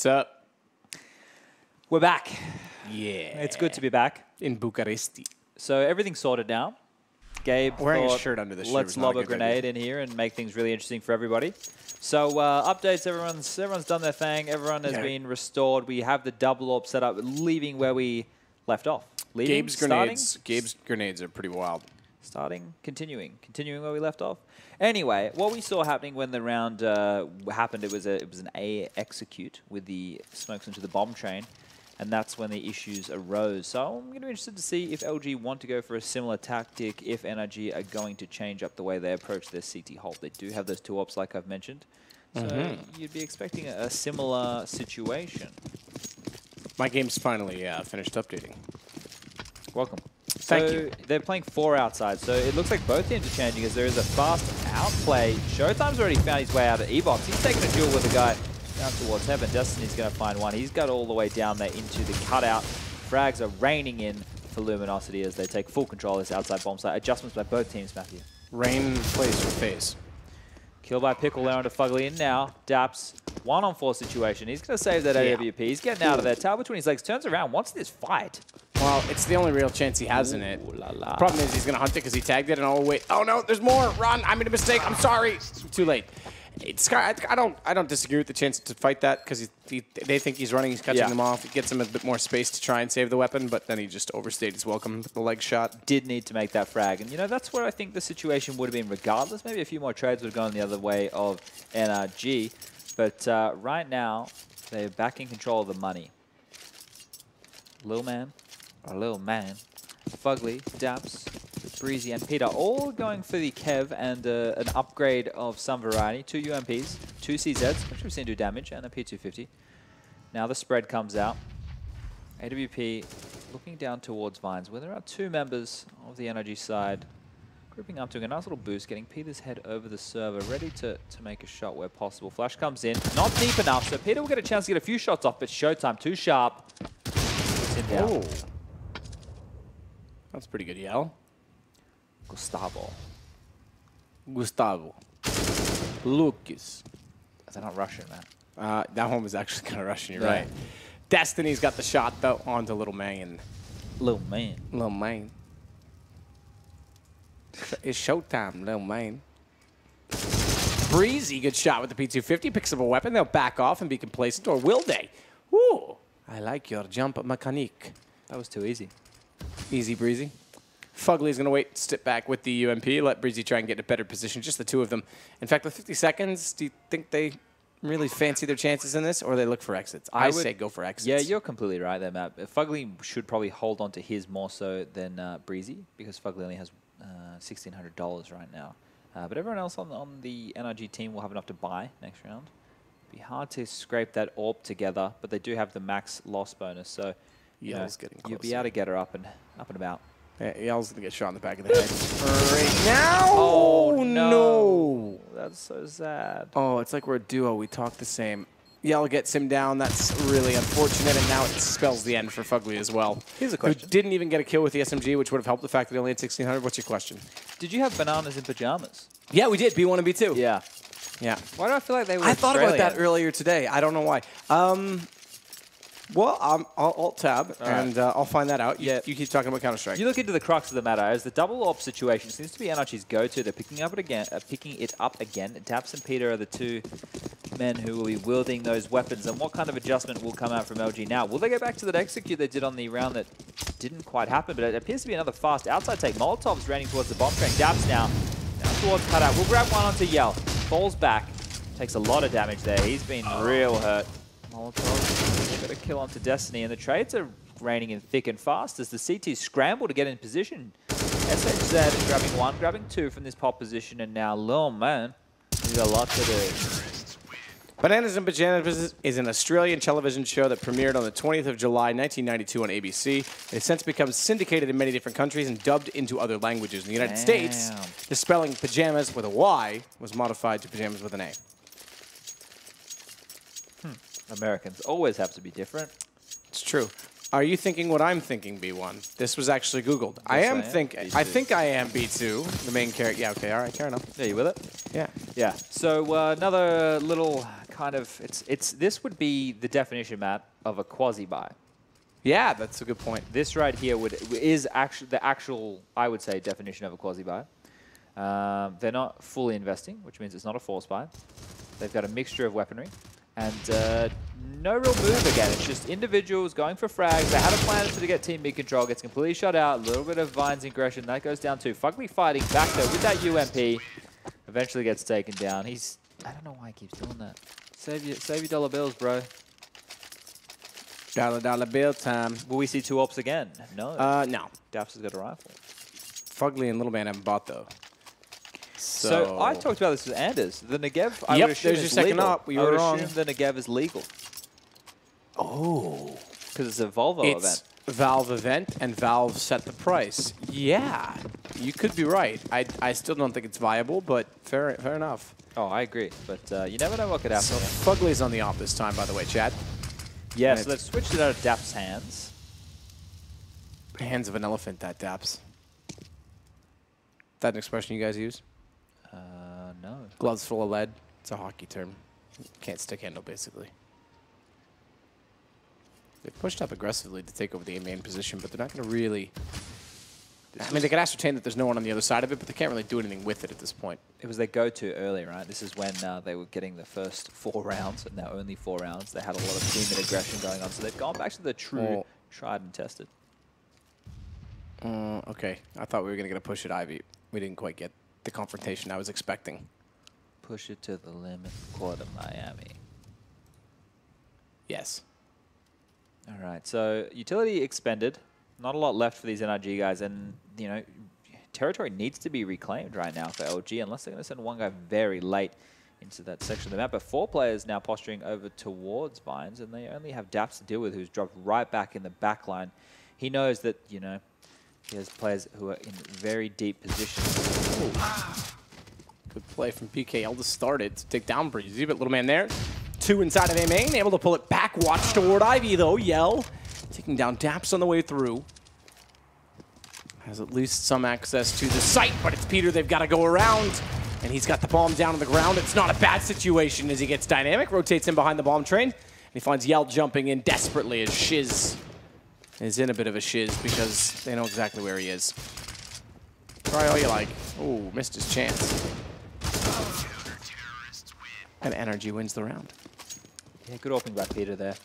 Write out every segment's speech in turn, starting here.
What's up? We're back. Yeah. It's good to be back. In Bucharest. So everything's sorted now. Gabe Wearing thought, a shirt under the shirt. let's lob a grenade in here and make things really interesting for everybody. So updates, everyone's done their thing. Everyone has been restored. We have the double orb set up, leaving where we left off. Leaving, Gabe's grenades are pretty wild. Continuing where we left off. Anyway, what we saw happening when the round happened, it was an A execute with the smokes into the bomb train, and that's when the issues arose. So I'm going to be interested to see if LG want to go for a similar tactic, if NRG are going to change up the way they approach their CT hold. They do have those two ops, like I've mentioned. So you'd be expecting a similar situation. My game's finally finished updating. Welcome. Thank you. They're playing 4 outside, so it looks like both teams are changing as there is a fast outplay. Showtime's already found his way out of E-Box. He's taking a duel with a guy down towards heaven. Destiny's going to find one. He's got all the way down there into the cutout. Frags are raining in for Luminosity as they take full control of this outside bomb site. Adjustments by both teams, Matthew. Rain plays for phase. Kill by Pickle there onto Fugly in now. Daps, 1-on-4 situation. He's going to save that AWP. He's getting out of there. Tail between his legs, turns around, wants this fight. Well, it's the only real chance he has in it. La. Problem is he's going to hunt it because he tagged it, and oh, wait. Oh, no, there's more. Run. I made a mistake. I'm sorry. Too late. I don't disagree with the chance to fight that because they think he's running. He's catching them off. It gets him a bit more space to try and save the weapon, but then he just overstayed his welcome with the leg shot. Did need to make that frag. And, you know, that's where I think the situation would have been regardless. Maybe a few more trades would have gone the other way of NRG. But right now, they're back in control of the money. Little man, Fugly, Daps, Breezy, and Peter all going for the Kev and an upgrade of some variety. 2 UMPs, 2 CZs, which we've seen do damage, and a P250. Now the spread comes out. AWP looking down towards Vines, where there are 2 members of the NRG side grouping up, doing a nice little boost, getting Peter's head over the server, ready to make a shot where possible. Flash comes in, not deep enough, so Peter will get a chance to get a few shots off, but Showtime too sharp. Oh. That's pretty good yell. Gustavo. Lucas. They're not Russian, man. That one was actually kind of Russian, you're right. Destiny's got the shot, though, onto Little Man. Little man. Little Man. It's showtime, Little Man. Breezy, good shot with the P250. Picks up a weapon. They'll back off and be complacent, or will they? Ooh, I like your jump mechanique. That was too easy. Easy breezy. Fugly's going to wait, step back with the UMP, let Breezy try and get in a better position, just the 2 of them. In fact, with 50 seconds, do you think they really fancy their chances in this, or they look for exits? I would say go for exits. Yeah, you're completely right there, Matt. Fugly should probably hold on to his more so than Breezy, because Fugly only has $1,600 right now. But everyone else on the NRG team will have enough to buy next round. Be hard to scrape that orb together, but they do have the max loss bonus, so Yell's getting closer. you'll be able to get her up and about. Yeah, Yell's going to get shot in the back of the head. Right now! Oh, no. That's so sad. Oh, it's like we're a duo. We talk the same. Yell gets him down. That's really unfortunate, and now it spells the end for Fugly as well. Here's a question. Who didn't even get a kill with the SMG, which would have helped the fact that he only had 1,600. What's your question? Did you have bananas in pajamas? Yeah, we did. B1 and B2. Yeah. Yeah. Why do I feel like they were I thought about that earlier today. I don't know why. Well, I'll alt-tab, and I'll find that out. You keep talking about Counter-Strike. You look into the crux of the matter. As the double op situation seems to be NRG's go-to. They're picking it up again. Daps and Peter are the 2 men who will be wielding those weapons. And what kind of adjustment will come out from LG now? Will they go back to that execute they did on the round that didn't quite happen? But it appears to be another fast outside take. Molotov's raining towards the bomb train. Daps now towards cutout. We'll grab one onto Yell. Falls back. Takes a lot of damage there. He's been real hurt. Molotov got a kill onto Destiny, and the trades are raining in thick and fast as the CT scramble to get in position. SHZ grabbing 1, grabbing 2 from this pop position, and now Lil Man, he's got a lot to do. Bananas and Pajamas is an Australian television show that premiered on the 20th of July, 1992 on ABC. It has since become syndicated in many different countries and dubbed into other languages. In the United States, the spelling pajamas with a Y was modified to pajamas with an A. Americans always have to be different. It's true. Are you thinking what I'm thinking, B1? This was actually Googled. Yes, I think I am B2, the main character. Yeah, okay, all right, fair enough. Yeah, you with it? Yeah. Yeah. So another little kind of this would be the definition, Matt, of a quasi buy. Yeah, that's a good point. This right here is actually the actual, I would say, definition of a quasi buy. They're not fully investing, which means it's not a force buy. They've got a mixture of weaponry and no real move again. It's just individuals going for frags. They had a plan to get team mid control, gets completely shut out. A little bit of Vine's aggression that goes down to Fugly fighting back though with that UMP. Eventually gets taken down. I don't know why he keeps doing that. Save your dollar bills, bro. Dollar bill time. Will we see 2 ops again? No. No. Daps has got a rifle. Fugly and Little Man haven't bought though. So I talked about this with Anders. The Negev, I yep, would assume there's your is second legal. up. You were wrong. I would assume the Negev is legal. Oh. Because it's a Volvo event. It's Valve event, and Valve set the price. Yeah, you could be right. I still don't think it's viable, but fair enough. Oh, I agree. But you never know what could happen. So Fugly's on the op this time, by the way, Chad. Yeah, so they've switched it out of Dap's hands. Hands of an elephant, that Daps. That an expression you guys use? No. Gloves full of lead. It's a hockey term. Can't stick handle, basically. They've pushed up aggressively to take over the main position, but they're not going to really... I mean, they can ascertain that there's no one on the other side of it, but they can't really do anything with it at this point. It was their go-to early, right? This is when they were getting the first 4 rounds, and now only 4 rounds. They had a lot of team and aggression going on, so they've gone back to the true tried and tested. Okay. I thought we were going to get a push at Ivy. We didn't quite get the confrontation I was expecting. Push it to the limit, quarter Miami. Yes. All right, so utility expended. Not a lot left for these NRG guys, and, you know, territory needs to be reclaimed right now for LG, unless they're going to send one guy very late into that section of the map. But 4 players now posturing over towards Vines, and they only have Daps to deal with, who's dropped right back in the back line. He knows that, you know, he has players who are in very deep positions. Ooh. Good play from PGL to start it. To take down Breezy, but Little Man there. 2 inside of A main, able to pull it back. Watch toward Ivy, though. Yell. Taking down Daps on the way through. Has at least some access to the site, but it's Peter they've got to go around. And he's got the bomb down on the ground. It's not a bad situation as he gets dynamic. Rotates in behind the bomb train. And he finds Yell jumping in desperately as Shiz is in a bit of a shiz because they know exactly where he is. Try all you like. Oh, missed his chance. And NRG wins the round. Yeah, good opening by Peter there.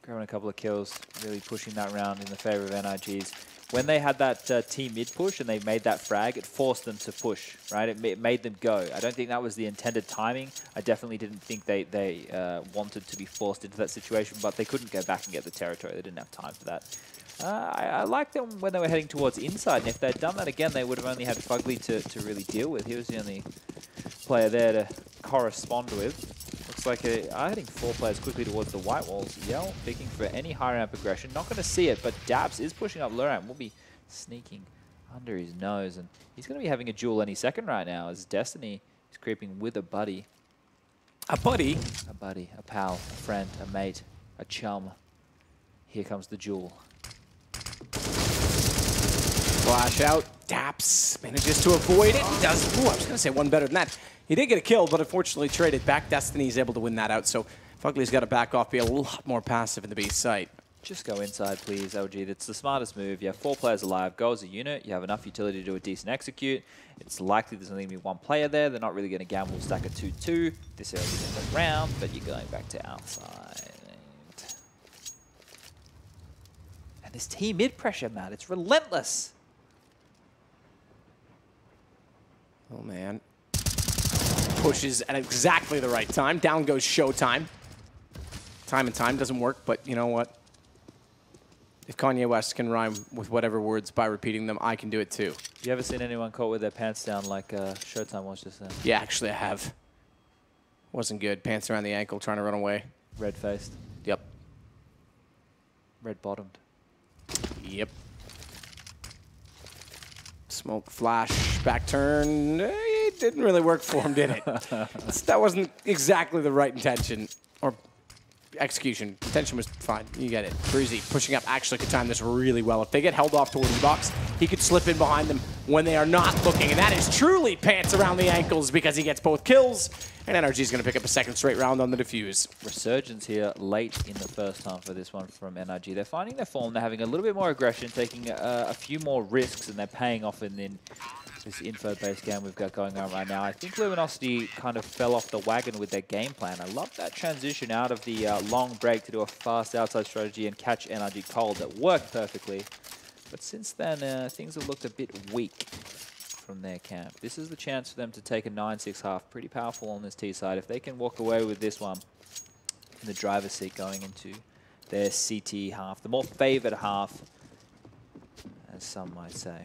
Grabbing a couple of kills, really pushing that round in the favor of NRGs. When they had that team mid push and they made that frag, it forced them to push, right? It made them go. I don't think that was the intended timing. I definitely didn't think they wanted to be forced into that situation, but they couldn't go back and get the territory. They didn't have time for that. I liked them when they were heading towards inside, and if they'd done that again, they would have only had Fugly to really deal with. He was the only player there to correspond with. Looks like heading 4 players quickly towards the white walls. Yell picking for any high ramp aggression. Not going to see it, but Daps is pushing up low ramp. Will be sneaking under his nose, and he's going to be having a duel any second right now as Destiny is creeping with a buddy. A buddy? A buddy, a pal, a friend, a mate, a chum. Here comes the duel. Flash out. Daps manages to avoid it. He does. Ooh, I was going to say one better than that. He did get a kill, but unfortunately traded back. Destiny's able to win that out, so Fugly's got to back off, be a lot more passive in the B site. Just go inside, please, LG. That's the smartest move. You have 4 players alive. Go as a unit. You have enough utility to do a decent execute. It's likely there's only going to be 1 player there. They're not really going to gamble stack a 2-2 this early in the round, but you're going back to outside. And this team mid pressure, Matt, it's relentless. Oh, man. Pushes at exactly the right time. Down goes Showtime. Time and time doesn't work, but you know what? If Kanye West can rhyme with whatever words by repeating them, I can do it too. You ever seen anyone caught with their pants down like Showtime was just then? Yeah, actually I have. Wasn't good. Pants around the ankle, trying to run away. Red-faced. Yep. Red-bottomed. Yep. Smoke, flash, back turn. It didn't really work for him, did it? That wasn't exactly the right intention. Or execution. Intention was fine. You get it. Breezy pushing up actually could time this really well. If they get held off toward the box, he could slip in behind them when they are not looking. And that is truly pants around the ankles because he gets both kills. And NRG is going to pick up a second straight round on the defuse. Resurgence here late in the first half for this one from NRG. They're finding their form. They're having a little bit more aggression, taking a few more risks, and they're paying off in this info-based game we've got going on right now. I think Luminosity kind of fell off the wagon with their game plan. I love that transition out of the long break to do a fast outside strategy and catch NRG cold. That worked perfectly. But since then, things have looked a bit weak from their camp. This is the chance for them to take a 9-6 half. Pretty powerful on this T side. If they can walk away with this one in the driver's seat going into their CT half, the more favored half, as some might say.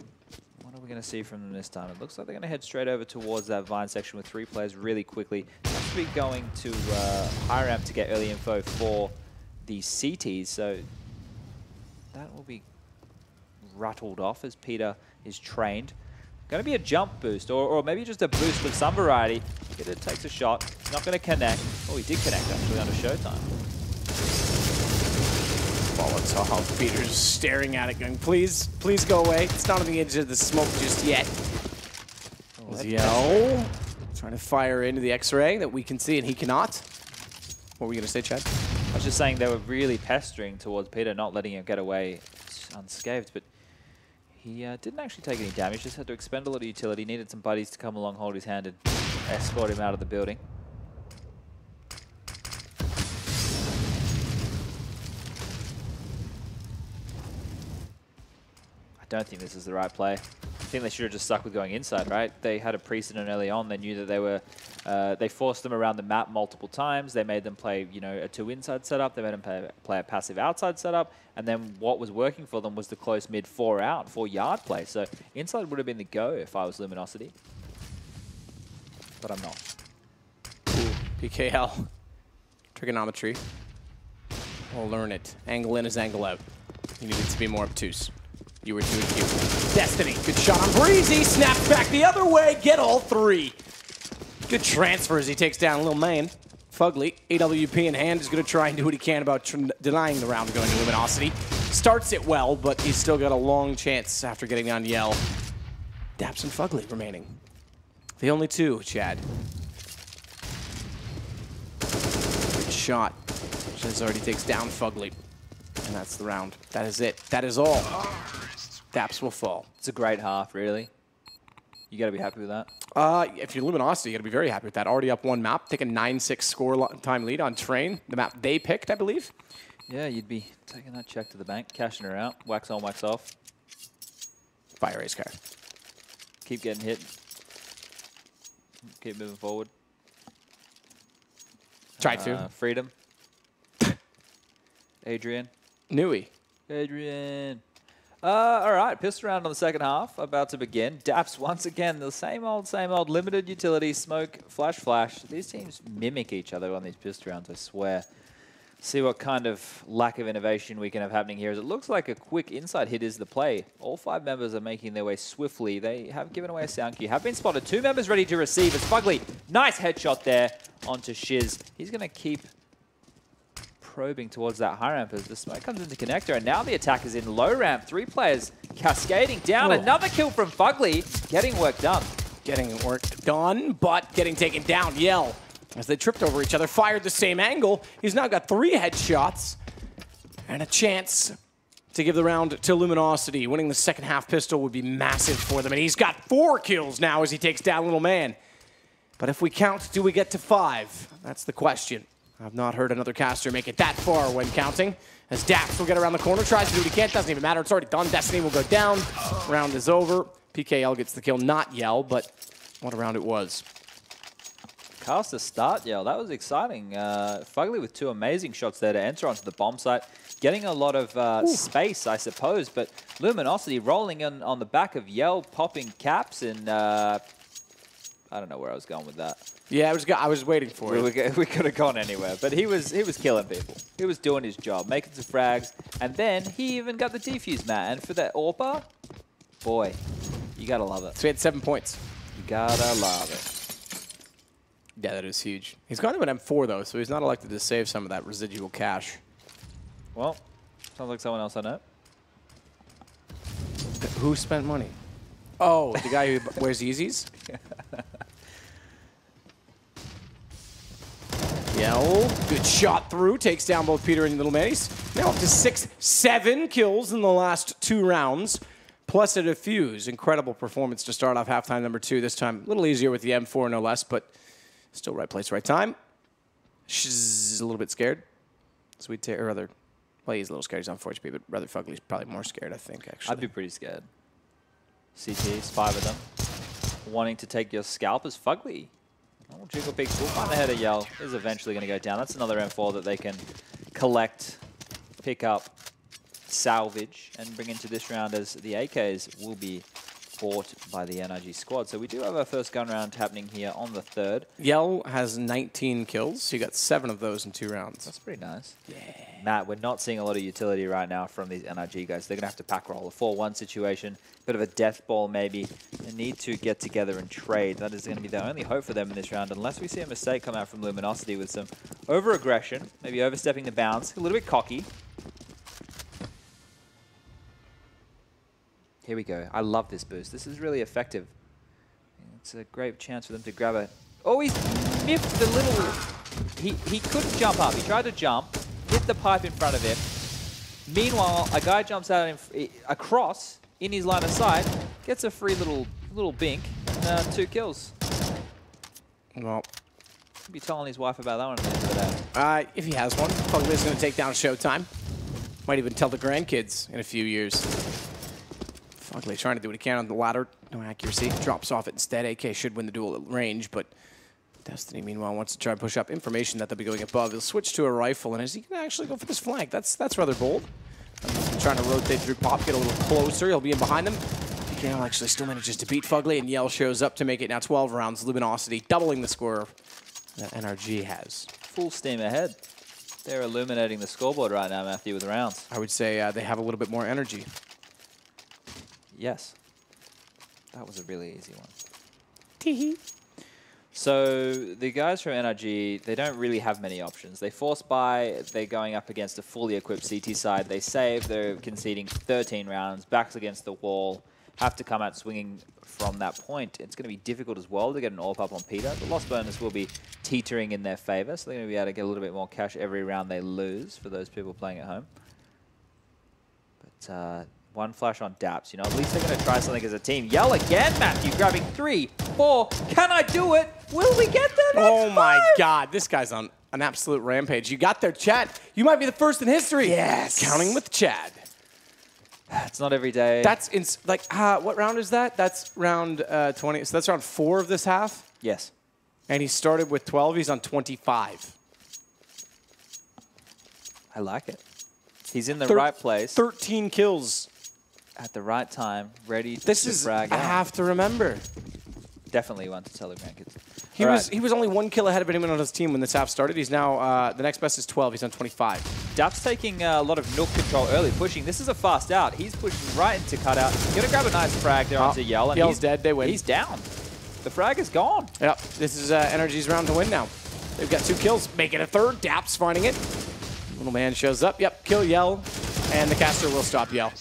What are we going to see from them this time? It looks like they're going to head straight over towards that Vine section with 3 players really quickly. Seems to be going to high ramp to get early info for the CTs, so that will be rattled off as Peter is trained. Going to be a jump boost, or maybe just a boost of some variety. Peter takes a shot. He's not going to connect. Oh, he did connect actually under Showtime. Molotov. Peter's staring at it going, please, please go away. It's not on the edge of the smoke just yet. Oh, Yell trying to fire into the X-ray that we can see and he cannot. What were we going to say, Chad? I was just saying they were really pestering towards Peter, not letting him get away unscathed, but he didn't actually take any damage, just had to expend a lot of utility, needed some buddies to come along, hold his hand, and escort him out of the building. I don't think this is the right play. I think they should have just stuck with going inside, right? They had a precedent early on. They knew that they were, they forced them around the map multiple times. They made them play, you know, a 2 inside setup. They made them play a passive outside setup. And then what was working for them was the close mid 4 out, 4 yard play. So inside would have been the go if I was Luminosity. But I'm not. Ooh, PGL. Trigonometry. We'll learn it. Angle in is angle out. You needed to be more obtuse. You were too acute. Destiny, good shot on Breezy. Snaps back the other way. Get all 3. Good transfer as he takes down Lil Man. Fugly, AWP in hand, is going to try and do what he can about denying the round going to Luminosity. Starts it well, but he's still got a long chance after getting on Yell. Daps and Fugly remaining. The only 2, Chad. Good shot. Shiz already takes down Fugly. And that's the round. That is it. That is all. Daps will fall. It's a great half, really. You got to be happy with that. If you're Luminosity, you got to be very happy with that. Already up 1 map, take a 9-6 score time lead on Train, the map they picked, I believe. Yeah, you'd be taking that check to the bank, cashing her out, wax on, wax off. Fire ace car. Keep getting hit. Keep moving forward. Try to. Freedom. Adrian. Nui. Adrian. All right, pistol round on the second half, about to begin. Daps once again, the same old, limited utility, smoke, flash, flash. These teams mimic each other on these pistol rounds, I swear. See what kind of lack of innovation we can have happening here. As it looks like a quick inside hit is the play. All 5 members are making their way swiftly. They have given away a sound cue, have been spotted. 2 members ready to receive. It's Fugly. Nice headshot there onto Shiz. He's going to keep probing towards that high ramp as the smoke comes into connector, and now the attack is in low ramp. 3 players cascading down. Oh. Another kill from Fugly, getting work done. Getting work done, but getting taken down. Yell, as they tripped over each other, fired the same angle. He's now got 3 headshots and a chance to give the round to Luminosity. Winning the second half pistol would be massive for them, and he's got 4 kills now as he takes down Little Man. But if we count, do we get to 5? That's the question. I've not heard another caster make it that far when counting. As Daps will get around the corner, tries to do what he can, doesn't even matter, it's already done. Destiny will go down, round is over. PGL gets the kill, not Yell, but what a round it was. Caster start, Yell, that was exciting. Fugly with 2 amazing shots there to enter onto the bomb site. Getting a lot of space, I suppose, but Luminosity rolling in on the back of Yell, popping caps, and I don't know where I was going with that. Yeah, I was waiting for it. We could have gone anywhere, but he was killing people. He was doing his job, making some frags, and then he even got the defuse, Matt. And for that AWPer, boy, you gotta love it. So he had 7 points. You gotta love it. Yeah, that is huge. He's gone to an M4 though, so he's not elected to save some of that residual cash. Well, sounds like someone else I know. Who spent money? Oh, the guy who wears Yeezys? Yell, good shot through, takes down both Peter and Little Mace. Now up to 7 kills in the last 2 rounds, plus a defuse. Incredible performance to start off halftime number 2. This time a little easier with the M4, no less, but still right place, right time. She's a little bit scared. Sweet or rather, well, he's a little scared. He's on 4 HP, but rather Fugly's probably more scared, I think, actually. I'd be pretty scared. CTs, 5 of them. Wanting to take your scalp is Fugly. Oh, Jiggle Peaks will find the header. Yell is eventually going to go down. That's another M4 that they can collect, pick up, salvage, and bring into this round as the AKs will be fought by the NRG squad. So we do have our first gun round happening here on the 3rd. Yell has 19 kills. He got 7 of those in 2 rounds. That's pretty nice. Yeah. Matt, we're not seeing a lot of utility right now from these NRG guys. They're going to have to pack roll. A 4-1 situation, bit of a death ball maybe. They need to get together and trade. That is going to be the only hope for them in this round, unless we see a mistake come out from Luminosity with some over-aggression, maybe overstepping the bounds, a little bit cocky. Here we go. I love this boost. This is really effective. It's a great chance for them to grab it. Oh, he's miffed the little... He couldn't jump up. He tried to jump, hit the pipe in front of him. Meanwhile, a guy jumps out across in his line of sight, gets a free little bink, and 2 kills. Well, He'll be telling his wife about that one at the end of the day. if he has one, Fugly's going to take down Showtime. Might even tell the grandkids in a few years. Fugly trying to do what he can on the ladder. No accuracy. Drops off it instead. AK should win the duel at range, but Destiny, meanwhile, wants to try and push up information that they'll be going above. He'll switch to a rifle, and is he going to actually go for this flank? That's rather bold. Trying to rotate through Pop, get a little closer. He'll be in behind them. PGL actually still manages to beat Fugly, and Yell shows up to make it now 12 rounds. Luminosity doubling the score that NRG has. Full steam ahead. They're illuminating the scoreboard right now, Matthew, with rounds. I would say they have a little bit more energy. Yes. That was a really easy one. Tee-hee. So the guys from NRG, they don't really have many options. They force buy, they're going up against a fully equipped CT side. They save, they're conceding 13 rounds, backs against the wall, have to come out swinging from that point. It's going to be difficult as well to get an AWP up on Peter. The loss bonus will be teetering in their favor, so they're going to be able to get a little bit more cash every round they lose for those people playing at home. But one flash on Daps. You know, at least they're going to try something as a team. Yell again, Matthew, grabbing 3, 4. Can I do it? Will we get there next Oh my 5? God, this guy's on an absolute rampage. You got there, Chad. You might be the first in history. Yes. Counting with Chad. It's not every day. That's what round is that? That's round 20. So that's round 4 of this half. Yes. And he started with 12. He's on 25. I like it. He's in the right place. 13 kills. At the right time, ready This to is brag I out. have to remember. Definitely one to tell the grandkids. He was only 1 kill ahead of anyone on his team when this half started. He's now the next best is 12. He's on 25. Dap's taking a lot of Nook control early, pushing. This is a fast out. He's pushing right into cutout. Gonna grab a nice frag there onto Yell, and Yell's dead. They win. He's down. The frag is gone. Yep. This is NRG's round to win now. They've got 2 kills. Make it a 3rd. Dap's finding it. Little man shows up. Yep. Kill Yell, and the caster will stop Yell.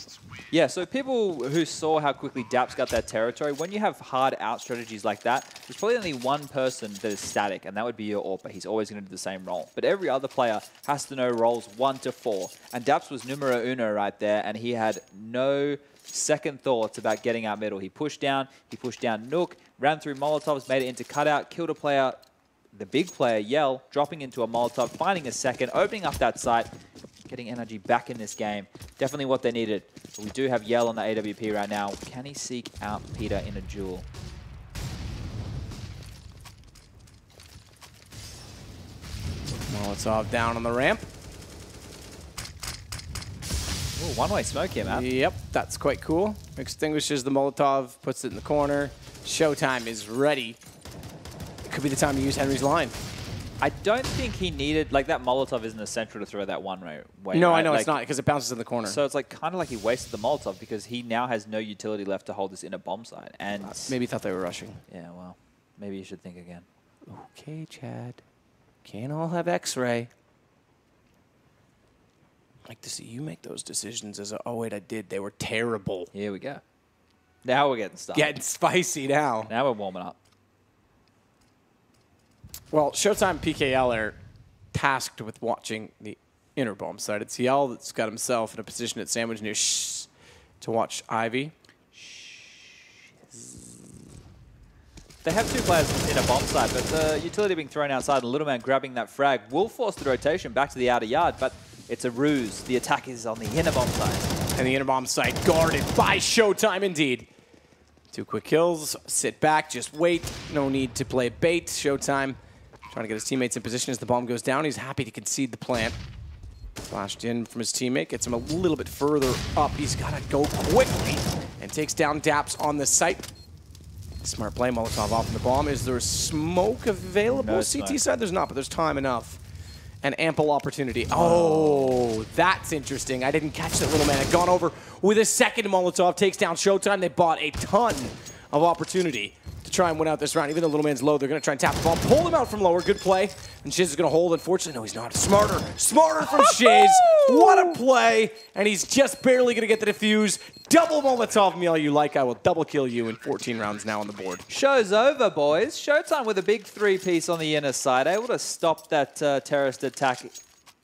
Yeah, so people who saw how quickly Daps got that territory, when you have hard out strategies like that, there's probably only one person that is static, and that would be your AWPer. He's always going to do the same role. But every other player has to know roles 1 to 4. And Daps was numero uno right there, and he had no second thoughts about getting out middle. He pushed down Nook, ran through Molotovs, made it into cutout, killed a player, the big player, Yell, dropping into a Molotov, finding a second, opening up that site, getting NRG back in this game. Definitely what they needed. But we do have Yell on the AWP right now. Can he seek out Peter in a duel? Molotov down on the ramp. Ooh, one-way smoke here, man. Yep, that's quite cool. Extinguishes the Molotov, puts it in the corner. Showtime is ready. It could be the time to use Henry's line. I don't think he needed, like, that Molotov isn't essential to throw that one-way. No, right? I know like, it's not, because it bounces in the corner. So it's like kind of like he wasted the Molotov because he now has no utility left to hold this in a bomb site. And maybe he thought they were rushing. yeah, well, maybe you should think again. Okay, Chad. Can't all have X-ray. I'd like to see you make those decisions as a, oh wait, I did. They were terrible. Here we go. Now we're getting started. Getting spicy now. Now we're warming up. Well, Showtime PGL are tasked with watching the inner bomb side. It's Yell that's got himself in a position at sandwich near to watch Ivy. They have two players in a bomb side, but the utility being thrown outside and Little Man grabbing that frag will force the rotation back to the outer yard, but it's a ruse. The attack is on the inner bomb side. And the inner bomb side guarded by Showtime indeed. 2 quick kills, sit back, just wait. No need to play bait. Showtime trying to get his teammates in position as the bomb goes down. He's happy to concede the plant. Flashed in from his teammate, gets him a little bit further up. He's got to go quickly and takes down Daps on the site. Smart play, Molotov off in the bomb. Is there smoke available? No CT smoke. side, there's not, but there's time enough. And ample opportunity. Oh, that's interesting. I didn't catch that. Little Man had gone over with a second Molotov, takes down Showtime. They bought a ton of opportunity to try and win out this round. Even though Little Man's low, they're going to try and tap the bomb, pull him out from lower. Good play. And Shiz is going to hold. Unfortunately, no, he's not. Smarter from Shiz. What a play. And he's just barely going to get the defuse. Double Molotov me all you like. I will double kill you in 14 rounds now on the board. Show's over, boys. Showtime with a big 3-piece on the inner side, able to stop that terrorist attack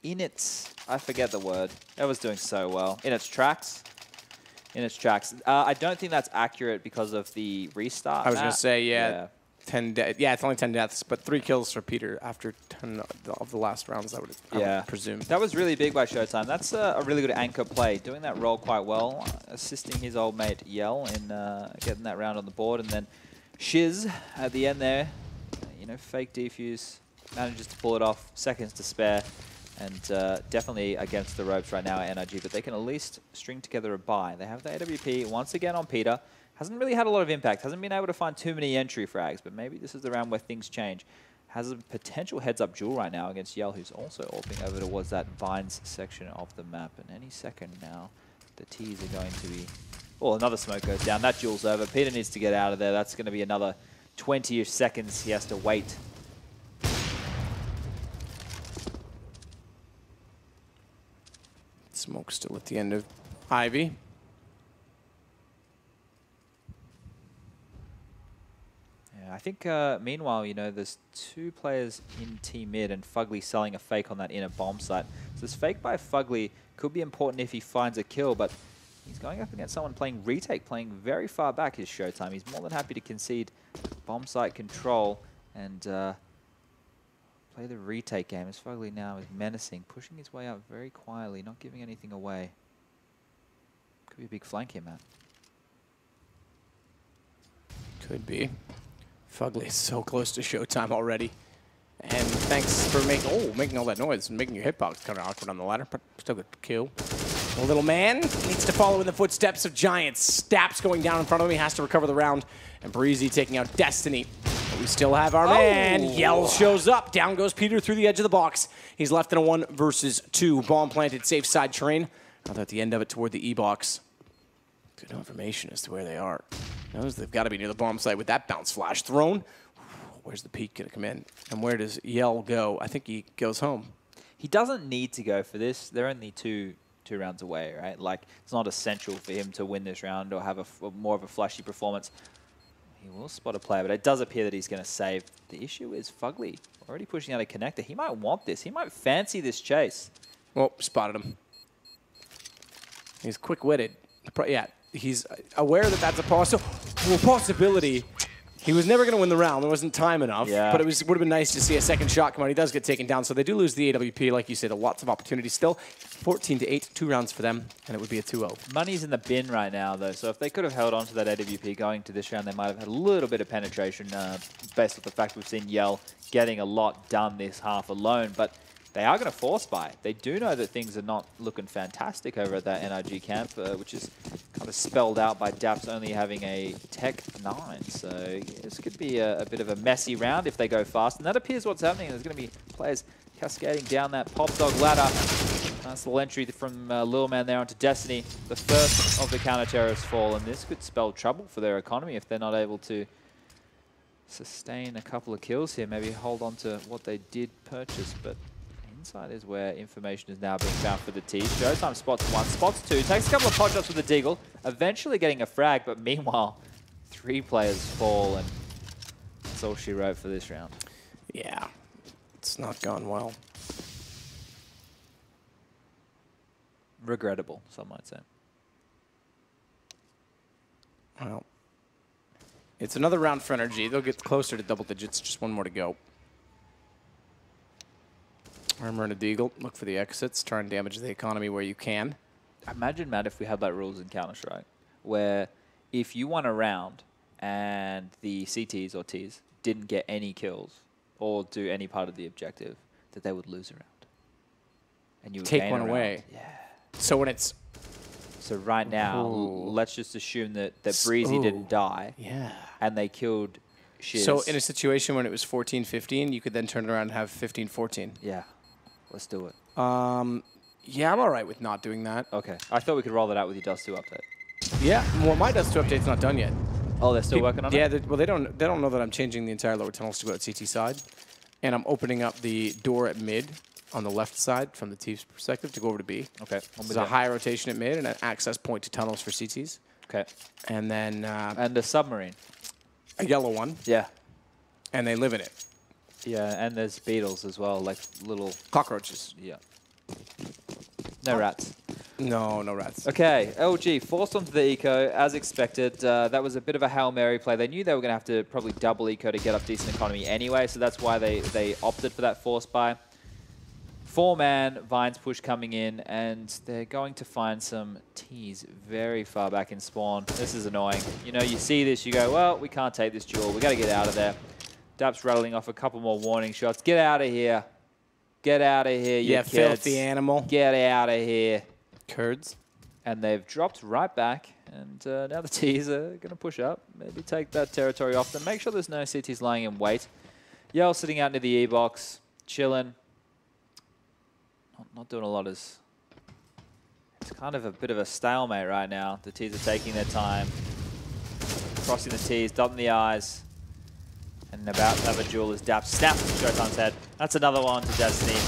in its, I forget the word. That was doing so well. In its tracks. In its tracks. I don't think that's accurate because of the restart. I was going to say, yeah. 10 yeah, it's only 10 deaths, but 3 kills for Peter after 10 of the last rounds, I would presume. That was really big by Showtime. That's a really good anchor play, doing that role quite well, assisting his old mate Yell in getting that round on the board, and then Shiz at the end there, you know, fake defuse, manages to pull it off, seconds to spare, and definitely against the ropes right now at NRG, but they can at least string together a buy. They have the AWP once again on Peter. Hasn't really had a lot of impact. Hasn't been able to find too many entry frags, but maybe this is the round where things change. Has a potential heads-up duel right now against Yell, who's also orping over towards that Vines section of the map. And any second now, the T's are going to be... Oh, another smoke goes down. That duel's over. Peter needs to get out of there. That's going to be another 20-ish seconds he has to wait. Smoke still at the end of Ivy. I think, meanwhile, you know, there's 2 players in Team Mid and Fugly selling a fake on that inner bomb site. So this fake by Fugly could be important if he finds a kill, but he's going up against someone playing retake, playing very far back his Showtime. He's more than happy to concede bomb site control and play the retake game. As Fugly now is menacing, pushing his way up very quietly, not giving anything away. Could be a big flank here, Matt. Could be. Fugly is so close to Showtime already. And thanks for making all that noise and making your hitbox kind of awkward on the ladder, but still good kill. The Little Man needs to follow in the footsteps of Giants. Staps going down in front of him. He has to recover the round. And Breezy taking out Destiny. But we still have our man. Yell shows up. Down goes Peter through the edge of the box. He's left in a 1 versus 2. Bomb planted, safe side terrain. Now at the end of it toward the E-box. Good information as to where they are. Knows they've got to be near the bomb site with that bounce flash thrown. Where's the peak going to come in? And where does Yell go? I think he goes home. He doesn't need to go for this. They're only two rounds away, right? Like, it's not essential for him to win this round or have a more of a flashy performance. He will spot a player, but it does appear that he's going to save. The issue is Fugly already pushing out a connector. He might want this. He might fancy this chase. Oh, spotted him. He's quick-witted. Yeah. He's aware that that's a possibility. He was never going to win the round. There wasn't time enough. Yeah. But it would have been nice to see a second shot come out. He does get taken down, so they do lose the AWP. Like you said, lots of opportunities still. 14-8, 2 rounds for them, and it would be a 2-0. Money's in the bin right now, though, so if they could have held on to that AWP going to this round, they might have had a little bit of penetration based on the fact we've seen Yell getting a lot done this half alone. But they are going to force buy. They do know that things are not looking fantastic over at that NRG camp, which is kind of spelled out by Daps only having a Tech 9. So this could be a bit of a messy round if they go fast. And that appears what's happening. There's going to be players cascading down that Pop Dog ladder. Nice little entry from Lil Man there onto Destiny. The first of the counter-terrorists fall, and this could spell trouble for their economy if they're not able to sustain a couple of kills here. Maybe hold on to what they did purchase, but inside is where information is now being found for the T. Showtime spots 1, spots 2, takes a couple of pot shots with the Deagle, eventually getting a frag, but meanwhile, 3 players fall, and that's all she wrote for this round. Yeah, it's not gone well. Regrettable, some might say. Well, it's another round for NRG. They'll get closer to double digits. Just one more to go. Armor and a Deagle. Look for the exits. Try and damage the economy where you can. Imagine, Matt, if we had like rules in Counter-Strike, where if you won a round and the CTs or Ts didn't get any kills or do any part of the objective, that they would lose a round. And you would take gain one a round. away. Yeah. So when it's... So right now, let's just assume that Breezy didn't die. Yeah. And they killed Shiz. So in a situation when it was 14-15, you could then turn around and have 15-14. Yeah. Let's do it. Yeah, I'm all right with not doing that. Okay. I thought we could roll that out with your Dust 2 update. Yeah. Well, my Dust 2 update's not done yet. Oh, they're still working on it? Yeah. Well, they don't know that I'm changing the entire lower tunnels to go at CT side, and I'm opening up the door at mid on the left side from the T's perspective to go over to B. Okay. There's a high rotation at mid and an access point to tunnels for CTs. Okay. And then... and a submarine. A yellow one. Yeah. And they live in it. Yeah, and there's beetles as well, like little... Cockroaches. Yeah. No rats. No, no rats. Okay, LG forced onto the eco, as expected. That was a bit of a Hail Mary play. They knew they were going to have to probably double eco to get up decent economy anyway, so that's why they opted for that force buy. 4-man Vines push coming in, and they're going to find some T's very far back in spawn. This is annoying. You know, you see this, you go, well, we can't take this duel. We got to get out of there. Dap's rattling off a couple more warning shots. Get out of here. Get out of here, you kids. Filthy animal. Get out of here. Curds. And they've dropped right back, and now the T's are going to push up. Maybe take that territory off them. Make sure there's no CTs lying in wait. Yell sitting out near the E-box, chilling. Not doing a lot. It's kind of a bit of a stalemate right now. The T's are taking their time. Crossing the T's, dotting the I's. And about to have a duel as Dap snaps to Showtime's head. That's another one to Destiny.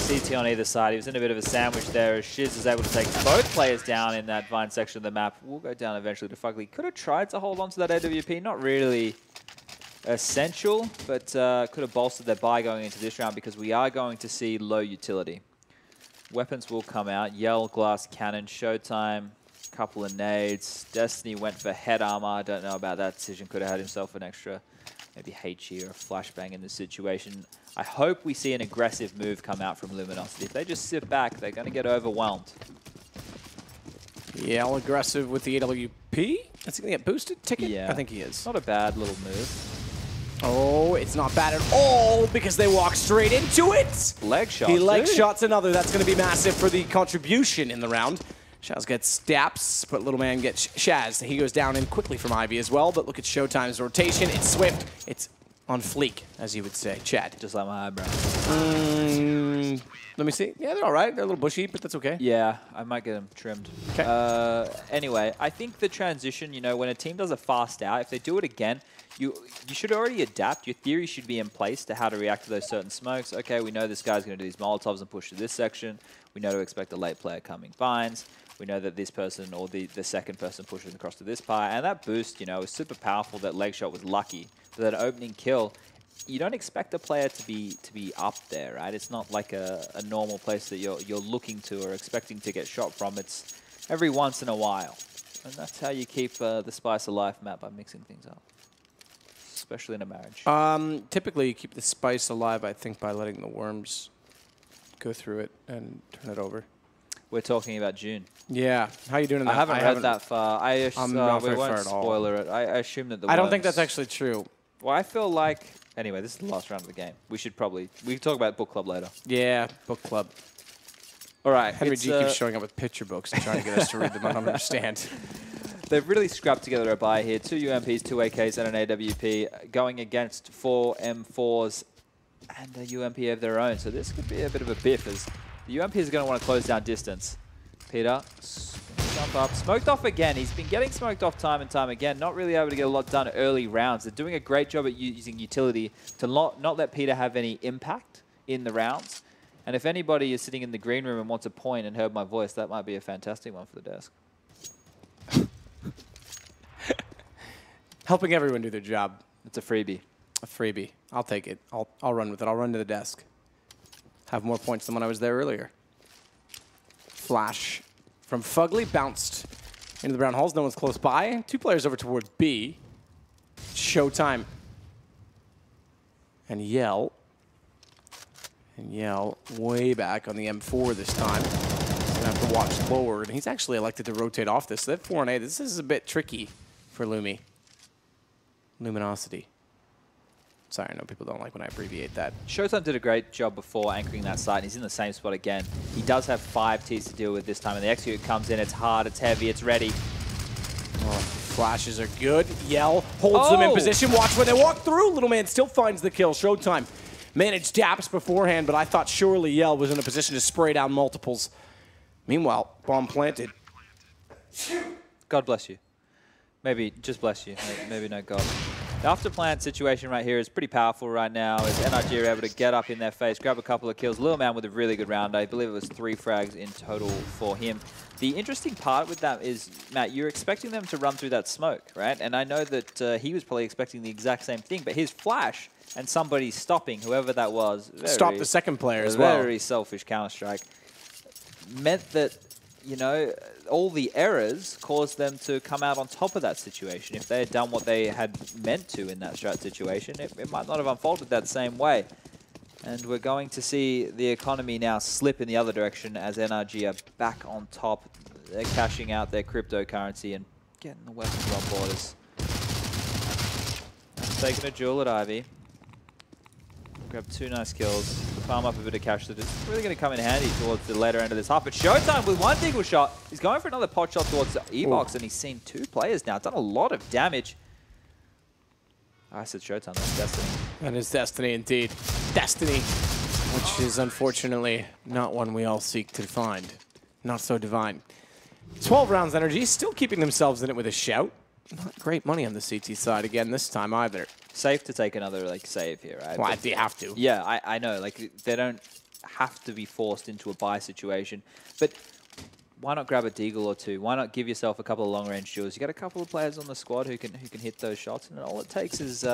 CT on either side. He was in a bit of a sandwich there as Shiz is able to take both players down in that Vine section of the map. We'll go down eventually to Fugly. Could have tried to hold on to that AWP. Not really essential, but could have bolstered their buy going into this round because we are going to see low utility. Weapons will come out. Yell, glass, cannon, Showtime, couple of nades. Destiny went for head armor. I don't know about that decision. Could have had himself an extra maybe HE or a flashbang in this situation. I hope we see an aggressive move come out from Luminosity. If they just sit back, they're going to get overwhelmed. Yeah, all aggressive with the AWP. Is he going to get boosted? Ticket? Yeah. I think he is. Not a bad little move. Oh, it's not bad at all because they walk straight into it. Leg shot. He leg shots another. That's going to be massive for the contribution in the round. Shaz gets Daps, but little man gets Shaz. He goes down in quickly from Ivy as well, but look at Showtime's rotation. It's swift. It's on fleek, as you would say. Chad. Just like my eyebrow. Let me see. Yeah, they're all right. They're a little bushy, but that's okay. Yeah, I might get them trimmed. Okay. Anyway, I think the transition, you know, when a team does a fast out, if they do it again, you should already adapt. Your theory should be in place to how to react to those certain smokes. Okay, we know this guy's going to do these Molotovs and push to this section. We know to expect a late player coming Vines. We know that this person or the second person pushes across to this pie. And that boost, you know, is super powerful. That leg shot was lucky. For that opening kill, you don't expect a player to be up there, right? It's not like a normal place that you're looking to or expecting to get shot from. It's every once in a while. And that's how you keep the spice of life, Matt, by mixing things up. Especially in a marriage. Typically, you keep the spice alive, I think, by letting the worms go through it and turn it over. We're talking about June. Yeah. How you doing in that? I haven't read that far. I'm not we very won't far at all. spoiler it. I assume that the I don't think worms- that's actually true. Well, I feel like... Anyway, this is the last round of the game. We should probably... We can talk about book club later. Yeah, book club. All right. Henry G keeps showing up with picture books and trying to get us to read them. I don't understand. They've really scrapped together a buy here. 2 UMPs, 2 AKs, and an AWP going against 4 M4s and a UMP of their own. So this could be a bit of a biff as the UMP is going to want to close down distance. Peter, jump up. Smoked off again. He's been getting smoked off time and time again. Not really able to get a lot done early rounds. They're doing a great job at using utility to not let Peter have any impact in the rounds. And if anybody is sitting in the green room and wants a point and heard my voice, that might be a fantastic one for the desk. Helping everyone do their job. It's a freebie. A freebie. I'll take it. I'll run with it. I'll run to the desk. Have more points than when I was there earlier. Flash from Fugly, bounced into the brown halls. No one's close by. 2 players over toward B. Showtime. And Yell. And Yell way back on the M4 this time. He's going to have to watch forward. He's actually elected to rotate off this. So that 4 and 8, this is a bit tricky for Lumi. Luminosity. Sorry, I know people don't like when I abbreviate that. Showtime did a great job before anchoring that site. He's in the same spot again. He does have 5 Ts to deal with this time, and the execute comes in. It's hard, it's heavy, it's ready. Oh, flashes are good. Yell holds them in position. Watch where they walk through. Little man still finds the kill. Showtime managed daps beforehand, but I thought surely Yell was in a position to spray down multiples. Meanwhile, bomb planted. God bless you. Maybe just bless you. Maybe no God. The after plant situation right here is pretty powerful right now as NRG are able to get up in their face, grab a couple of kills. Little man with a really good round. I believe it was 3 frags in total for him. The interesting part with that is, Matt, you're expecting them to run through that smoke, right? And I know that he was probably expecting the exact same thing, but his flash and somebody stopping, whoever that was, stopped the second player as well. Very selfish Counter-Strike. Meant that, you know, all the errors caused them to come out on top of that situation. If they had done what they had meant to in that strat situation, it might not have unfolded that same way. And we're going to see the economy now slip in the other direction as NRG are back on top. They're cashing out their cryptocurrency and getting the weapons on borders. Taking a duel at Ivy. Grab 2 nice kills. Farm up a bit of cash that is really going to come in handy towards the later end of this half. But Showtime with 1 deagle shot. He's going for another pot shot towards the E-Box, and he's seen 2 players now. Done a lot of damage. I said Showtime, that's Destiny. That is Destiny indeed. Destiny, which is unfortunately not one we all seek to find. Not so divine. 12 rounds NRG, still keeping themselves in it with a shout. Not great money on the CT side again this time either. Safe to take another like save here, right? Well, they have to. Yeah, I know. Like they don't have to be forced into a buy situation, but why not grab a deagle or 2? Why not give yourself a couple of long range duels? You got a couple of players on the squad who can hit those shots, and all it takes is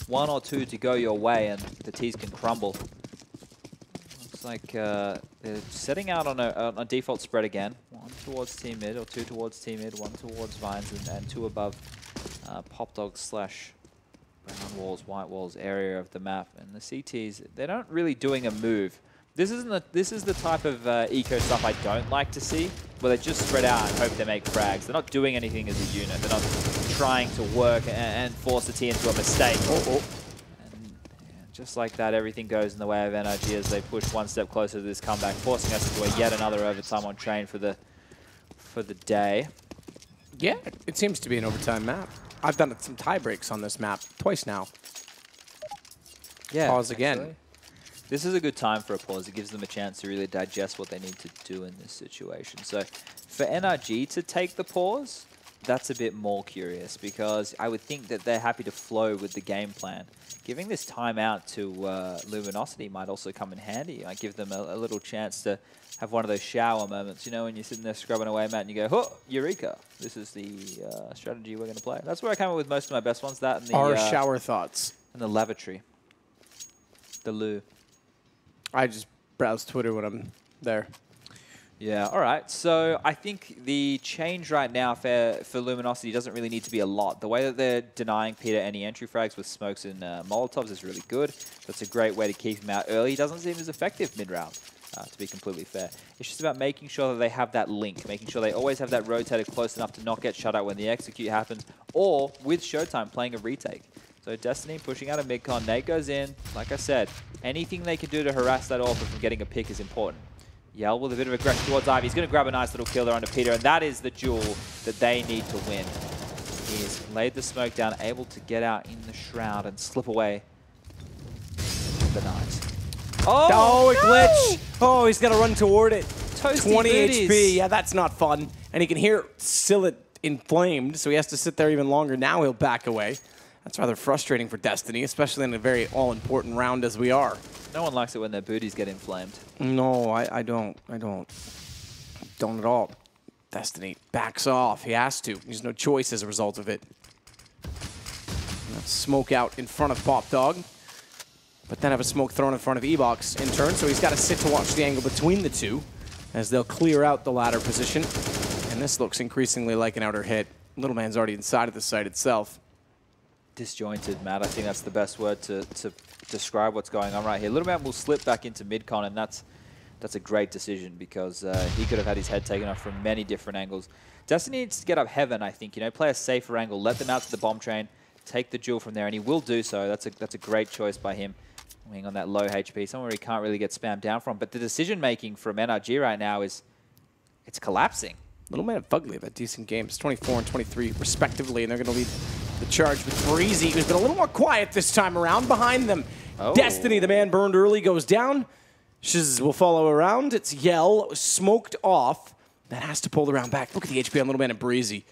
1 or 2 to go your way, and the T's can crumble. Looks like they're setting out on a default spread again. 1 towards team mid, or 2 towards team mid, 1 towards Vines, and 2 above Pop Dog / brown walls, white walls area of the map. And the CTs, they're not really doing a move. This is the type of eco stuff I don't like to see, where they just spread out and hope they make frags. They're not doing anything as a unit. They're not trying to work and force the T into a mistake. And just like that, everything goes in the way of NRG as they push 1 step closer to this comeback, forcing us into a yet another overtime on train for the day. Yeah, it seems to be an overtime map. I've done some tie breaks on this map twice now. Yeah. Pause again. Actually. This is a good time for a pause. It gives them a chance to really digest what they need to do in this situation. So for NRG to take the pause, that's a bit more curious because I would think that they're happy to flow with the game plan. Giving this time out to Luminosity might also come in handy. I give them a little chance to have one of those shower moments, you know, when you're sitting there scrubbing away, Matt, and you go, oh, eureka, this is the strategy we're going to play. That's where I came up with most of my best ones. That and the Our shower thoughts. And the lavatory. The loo. I just browse Twitter when I'm there. Yeah, all right. So I think the change right now for Luminosity doesn't really need to be a lot. The way that they're denying Peter any entry frags with smokes and Molotovs is really good. That's a great way to keep him out early. He doesn't seem as effective mid-round, to be completely fair. It's just about making sure that they have that link, making sure they always have that rotator close enough to not get shut out when the execute happens, or with Showtime playing a retake. So Destiny pushing out a mid-con. Nate goes in. Like I said, anything they can do to harass that Orphan from getting a pick is important. Yell with a bit of aggression towards Ivy. He's going to grab a nice little kill there under Peter, and that is the duel that they need to win. He's laid the smoke down, able to get out in the shroud and slip away the night. Oh, a glitch! Oh, he's got to run toward it. Toasty 20 booties. HP. Yeah, that's not fun. And he can hear Sillet inflamed, so he has to sit there even longer. Now he'll back away. That's rather frustrating for Destiny, especially in a very all-important round as we are. No one likes it when their booties get inflamed. No, I don't. I don't. Don't at all. Destiny backs off. He has to. There's no choice as a result of it. Smoke out in front of Pop Dog. But then have a smoke thrown in front of E-Box in turn, so he's got to sit to watch the angle between the two as they'll clear out the ladder position. And this looks increasingly like an outer hit. Little man's already inside of the site itself. Disjointed, Matt. I think that's the best word to describe what's going on right here. Little man will slip back into mid-con, and that's a great decision because he could have had his head taken off from many different angles. Destiny needs to get up heaven, I think. You know, play a safer angle, let them out to the bomb train, take the duel from there, and he will do so. That's a great choice by him. Being on that low HP, somewhere he can't really get spammed down from. But the decision-making from NRG right now it's collapsing. Little man and Fugly have had decent games, 24 and 23 respectively, and they're going to lead the charge with Breezy, who's been a little more quiet this time around. Behind them, Destiny, the man burned early, goes down. Shiz will follow around. It's Yell, smoked off. That has to pull the round back. Look at the HP on Little Man and Breezy.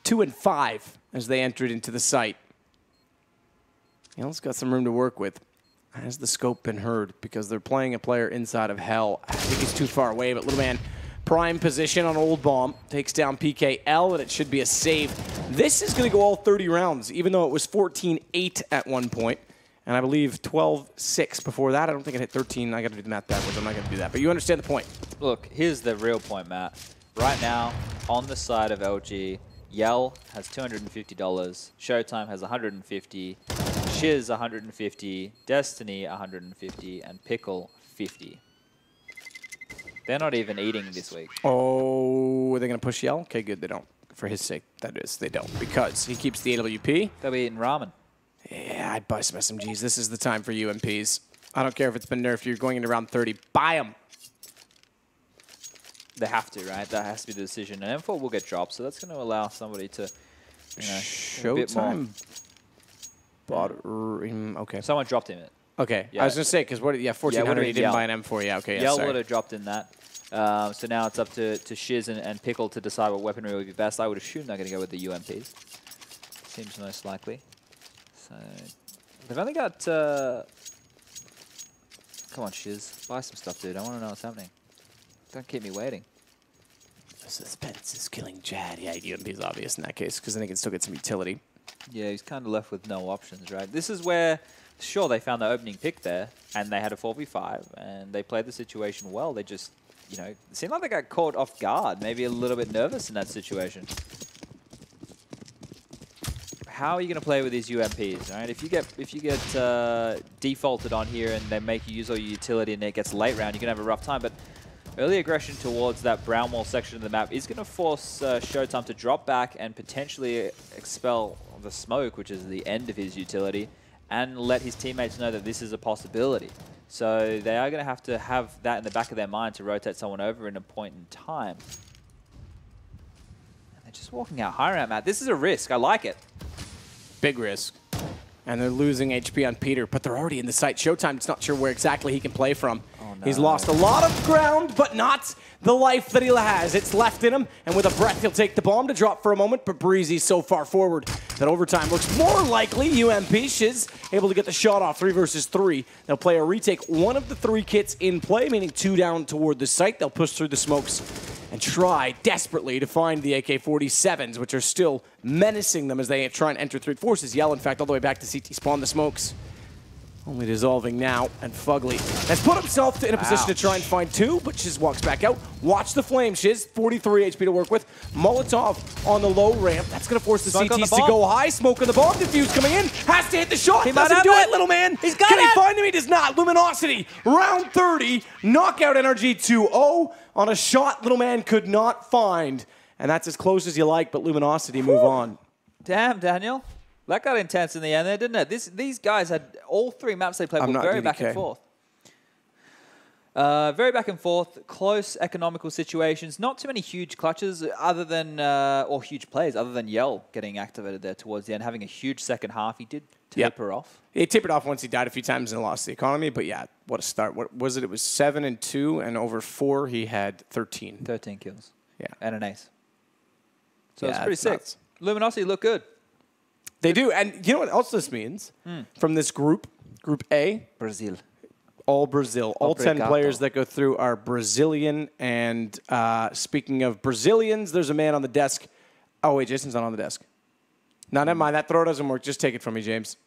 2 and 5 as they entered into the site. Yell's got some room to work with. Has the scope been heard? Because they're playing a player inside of Hell. I think he's too far away, but Little Man, prime position on Old Bomb, takes down PGL, and it should be a save. This is going to go all 30 rounds, even though it was 14-8 at one point, and I believe 12-6 before that. I don't think it hit 13. I got to do the math backwards. I'm not going to do that, but you understand the point. Look, here's the real point, Matt. Right now, on the side of LG, Yell has $250, Showtime has $150, Shiz 150, Destiny 150, and Pickle 50. They're not even eating this week. Oh, are they going to push Yell? Okay, good, they don't. For his sake, that is, they don't. Because he keeps the AWP. They'll be eating ramen. Yeah, I'd buy some SMGs. This is the time for UMPs. I don't care if it's been nerfed. You're going into round 30. Buy them. They have to, right? That has to be the decision. And M4 will get dropped, so that's going to allow somebody to, you know, Showtime. Okay. Someone dropped him it. Okay. Yeah. I was going to say, because what? Yeah, 1400, he didn't buy an M4. Yeah, okay. Yeah, Yell would have dropped in that. So now it's up to Shiz and Pickle to decide what weaponry would be best. I would assume they're going to go with the UMPs. Seems most likely. So they've only got... Come on, Shiz. Buy some stuff, dude. I want to know what's happening. Don't keep me waiting. The suspense is killing Jad. Yeah, UMP is obvious in that case, because then he can still get some utility. Yeah, he's kind of left with no options, right? This is where, sure, they found the opening pick there, and they had a 4v5, and they played the situation well. They just, you know, it seemed like they got caught off guard, maybe a little bit nervous in that situation. How are you going to play with these UMPs, right? If you get defaulted on here and they make you use all your utility and it gets late round, you're going to have a rough time. But early aggression towards that brown wall section of the map is going to force Showtime to drop back and potentially expel the smoke, which is the end of his utility, and let his teammates know that this is a possibility. So they are going to have that in the back of their mind to rotate someone over in a point in time. And they're just walking out high round, Matt. This is a risk. I like it. Big risk. And they're losing HP on Peter, but they're already in the site. Showtime's not sure where exactly he can play from. Oh, no. He's lost a lot of ground, but not the life that he has. It's left in him, and with a breath, he'll take the bomb to drop for a moment, but Breezy's so far forward that overtime looks more likely. UMP, Shiz able to get the shot off, 3 versus 3. They'll play a retake. One of the 3 kits in play, meaning 2 down toward the site. They'll push through the smokes and try desperately to find the AK-47s, which are still menacing them as they try and enter through. Forces Yell, in fact, all the way back to CT spawn. The smokes only dissolving now, and Fugly has put himself in a position to try and find 2, but Shiz walks back out. Watch the flame, Shiz. 43 HP to work with. Molotov on the low ramp. That's going to force the CTs to go high. Smoke on the bomb. Diffuse coming in. Has to hit the shot. Doesn't do it, Little Man. He's got Can he find him? He does not. Luminosity, round 30. Knockout NRG 2-0 on a shot Little Man could not find. And that's as close as you like, but Luminosity move on. Damn, Daniel. That got intense in the end there, didn't it? These guys had all 3 maps they played were very back and forth. Very back and forth, close economical situations. Not too many huge clutches other than, or huge plays other than Yell getting activated there towards the end, having a huge second half. He did taper off. He tapered off once he died a few times and lost the economy, but yeah, what a start. What was it? It was 7 and 2, and over 4 he had 13. 13 kills. Yeah. And an ace. So it's pretty sick. Nuts. Luminosity look good. They do, and you know what else this means? From this group, Group A? Brazil. All Brazil. All 10 Obrigado. players that go through are Brazilian. And speaking of Brazilians, there's a man on the desk. Oh, wait, Jason's not on the desk. No, never mind. That throw doesn't work. Just take it from me, James.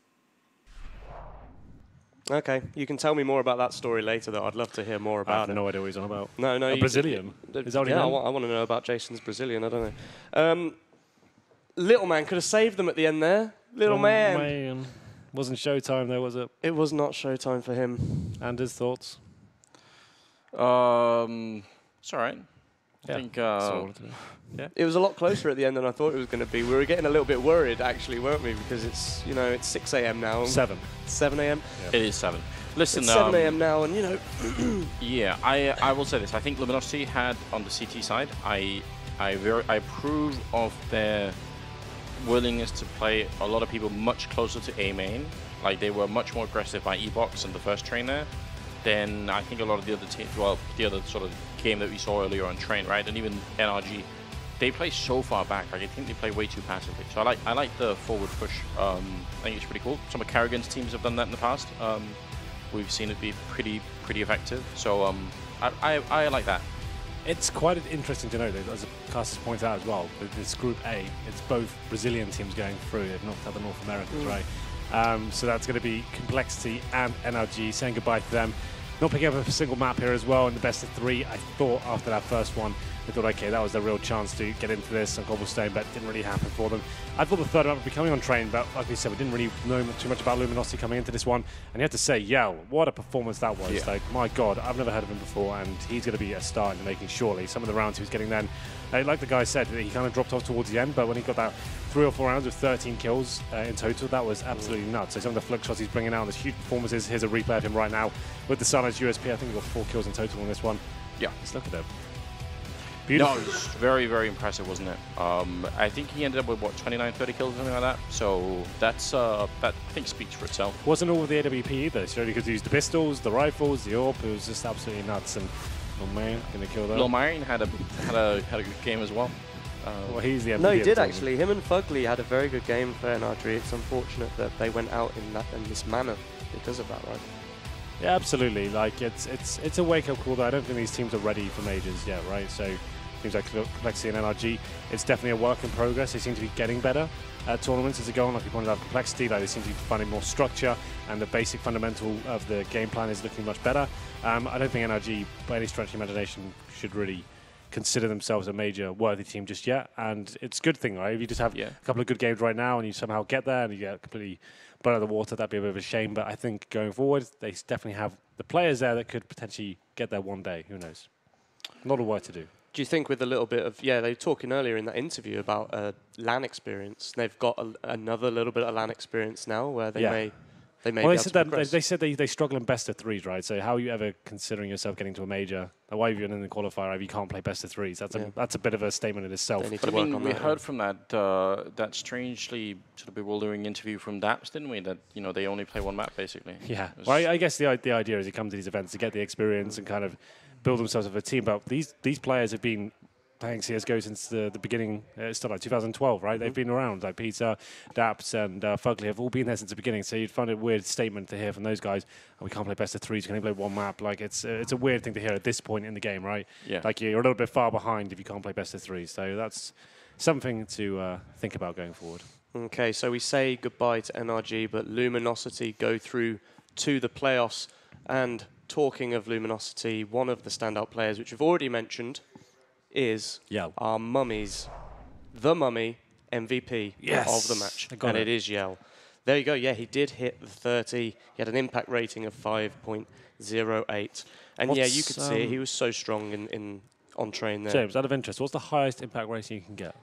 Okay, you can tell me more about that story later, though. I'd love to hear more I about have it. no idea what he's on about. No, A Brazilian? Is that what he yeah, I meant? want to know about Jason's Brazilian. I don't know. Little man could have saved them at the end there. Little man. Wasn't showtime though, was it? It was not showtime for him. And his thoughts? It's all right. I think It was a lot closer at the end than I thought it was going to be. We were getting a little bit worried, actually, weren't we? Because it's, you know, it's 6 a.m. now. 7. 7 a.m. it is 7. Listen, It's 7 a.m. now, and you know. Yeah, I will say this. I think Luminosity had on the CT side. I approve of their willingness to play a lot of people much closer to A main. Like they were much more aggressive by E-Box and the first train there than I think a lot of the other teams. Well, the other sort of game that we saw earlier on train, right? And even NRG, they play so far back. Like I think they play way too passively. So I like the forward push. I think it's pretty cool. Some of Kerrigan's teams have done that in the past. We've seen it be pretty effective. So I like that. It's quite interesting to know that, as Cassis points out as well, with this Group A, it's both Brazilian teams going through. They've knocked out the North Americans, right? So that's going to be Complexity and NRG, saying goodbye to them. Not picking up a single map here as well in the best of 3. I thought after that first one, I thought, okay, that was their real chance to get into this on Cobblestone, but it didn't really happen for them. I thought the third map would be coming on train, but like we said, we didn't really know too much about Luminosity coming into this one. And you have to say, Yell, what a performance that was. Yeah. Like, my God, I've never heard of him before, and he's going to be a star in the making, surely. Some of the rounds he was getting then, like the guy said, he kind of dropped off towards the end, but when he got that 3 or 4 rounds with 13 kills in total, that was absolutely nuts. So some of the flick shots he's bringing out, there's huge performances. Here's a replay of him right now with the Silence USP. I think he got 4 kills in total on this one. Yeah. Let's look at him. No, Beautiful. it was very, very impressive, wasn't it? I think he ended up with, what, 29, 30 kills or something like that? So that's, that I think speaks for itself. Wasn't all with the AWP either, so because he used the pistols, the rifles, the AWP, it was just absolutely nuts. And, oh man, gonna kill that. Lil Marine had a good game as well. Well, he's the MVP No, he of the did tournament. actually. Him and Fugly had a very good game for NRG. It's unfortunate that they went out in this manner because of that, right? Yeah, absolutely. Like it's a wake-up call. Though I don't think these teams are ready for majors yet, right? So teams like Complexity and NRG, it's definitely a work in progress. They seem to be getting better at tournaments as they go on. Like you pointed out, Complexity, like they seem to be finding more structure, and the basic fundamental of the game plan is looking much better. I don't think NRG, by any stretch of the imagination, should really consider themselves a major worthy team just yet, and it's a good thing, right? If you just have a couple of good games right now and you somehow get there and you get completely blown out of the water, that'd be a bit of a shame. But I think going forward, they definitely have the players there that could potentially get there one day. Who knows? A lot of work to do. Do you think with a little bit of, they were talking earlier in that interview about LAN experience. They've got another little bit of LAN experience now where they may well, they be able said to that progress. they said they struggle in best of 3s, right? So how are you ever considering yourself getting to a major? Why have you been in the qualifier if you can't play best of 3s? That's a bit of a statement in itself. They need But to I work mean, on we that, heard from that strangely sort of bewildering interview from Daps, didn't we? That they only play one map basically. Yeah. Well, I guess the idea is you come to these events to get the experience and kind of build themselves as a team. But these players have been playing CSGO since the beginning. It's still like 2012, right? They've been around. Like Peter, Daps, and Fugly have all been there since the beginning. So you'd find it a weird statement to hear from those guys. Oh, we can't play best of 3s. We can only play one map. Like it's a weird thing to hear at this point in the game, right? Yeah. Like you're a little bit far behind if you can't play best of 3s. So that's something to think about going forward. Okay, so we say goodbye to NRG, but Luminosity go through to the playoffs. And talking of Luminosity, one of the standout players, which we've already mentioned, is our mummies, the mummy MVP of the match. And it is Yell. There you go. Yeah, he did hit the 30. He had an impact rating of 5.08. And yeah, you could see it. He was so strong on train there. James, out of interest, what's the highest impact rating you can get?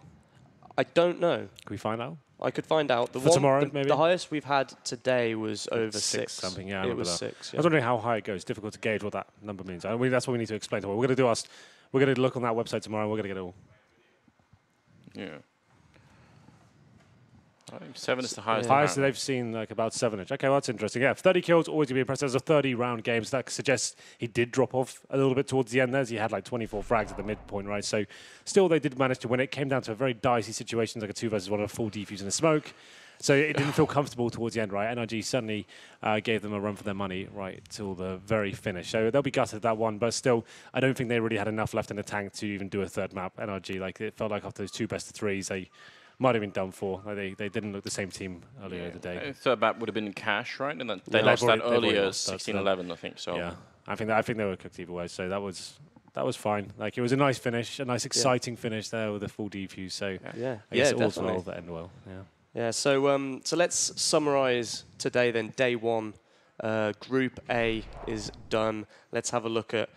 I don't know. Can we find out? I could find out. For tomorrow, maybe? The highest we've had today was over 6. Something, yeah. It was 6. I was wondering how high it goes. It's difficult to gauge what that number means. I mean, that's what we need to explain to them. We're going to look on that website tomorrow and we're going to get it all. Yeah. I think 7 is the highest. Highest they've seen, like about 7-inch. Okay, well, that's interesting. Yeah, 30 kills, always going to be impressive. There's a 30-round game, so that suggests he did drop off a little bit towards the end there. He had like 24 frags at the midpoint, right? So still, they did manage to win it. Came down to a very dicey situation, like a 2 versus 1, a full defuse and a smoke. So it didn't feel comfortable towards the end, right? NRG suddenly gave them a run for their money, right, till the very finish. So they'll be gutted at that one, but still, I don't think they really had enough left in the tank to even do a third map. NRG, like, it felt like after those 2 best-of-3s, they might have been done for. Like they didn't look the same team earlier in the day. Third map would have been Cash, right? And then they lost that earlier, 16-11, I think. So yeah, I think they were cooked either way. So that was fine. Like, it was a nice finish, a nice exciting finish there with a full defuse. So Yeah, I guess all's definitely. well that end well. Yeah. Yeah, so let's summarise today then. Day 1, Group A is done. Let's have a look at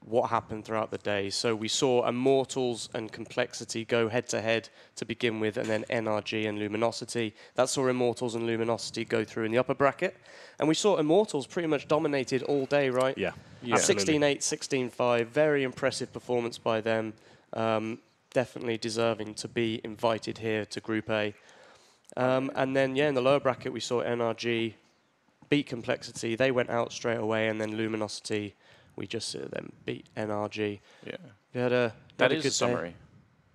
what happened throughout the day. So we saw Immortals and Complexity go head-to-head to begin with, and then NRG and Luminosity. That saw Immortals and Luminosity go through in the upper bracket. And we saw Immortals pretty much dominated all day, right? Yeah. 16-8, 16-5. Very impressive performance by them. Definitely deserving to be invited here to Group A. And then, yeah, in the lower bracket, we saw NRG beat Complexity. They went out straight away, and then Luminosity, we just saw them beat NRG. yeah, We had a that good is the summary. day.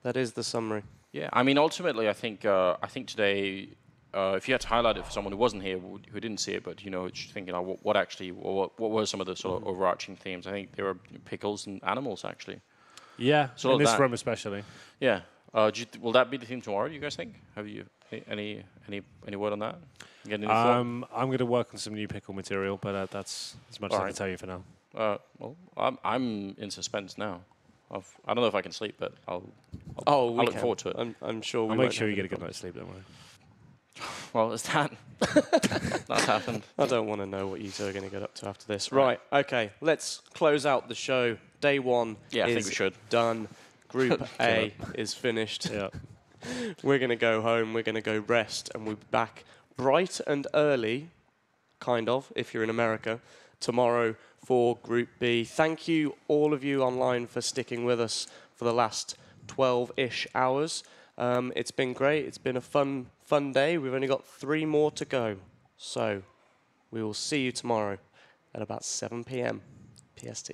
That is the summary. Yeah, I mean, ultimately, I think today, if you had to highlight it for someone who wasn't here, who didn't see it, but just thinking, what were some of the sort of overarching themes? I think there were pickles and animals, actually. Yeah, So in this that- room especially. Yeah. Will that be the theme tomorrow? You guys think? Have you any word on that? Get any thought? I'm going to work on some new pickle material, but that's as much as I can tell you for now. Well, I'm in suspense now. I don't know if I can sleep, but I'll Oh, look forward to it. I'm sure we I'll won't make sure you have get a any good night's sleep, don't worry. Well, it's that. That's happened. I don't want to know what you two are going to get up to after this. Right, okay, let's close out the show. Day 1 Yeah, I is think we should. done. Group A is finished. Yeah. We're going to go home, we're going to go rest, and we'll be back bright and early, kind of, if you're in America, tomorrow for Group B. Thank you, all of you online, for sticking with us for the last 12-ish hours. It's been great. It's been a fun day. We've only got 3 more to go. So we will see you tomorrow at about 7 p.m. PST.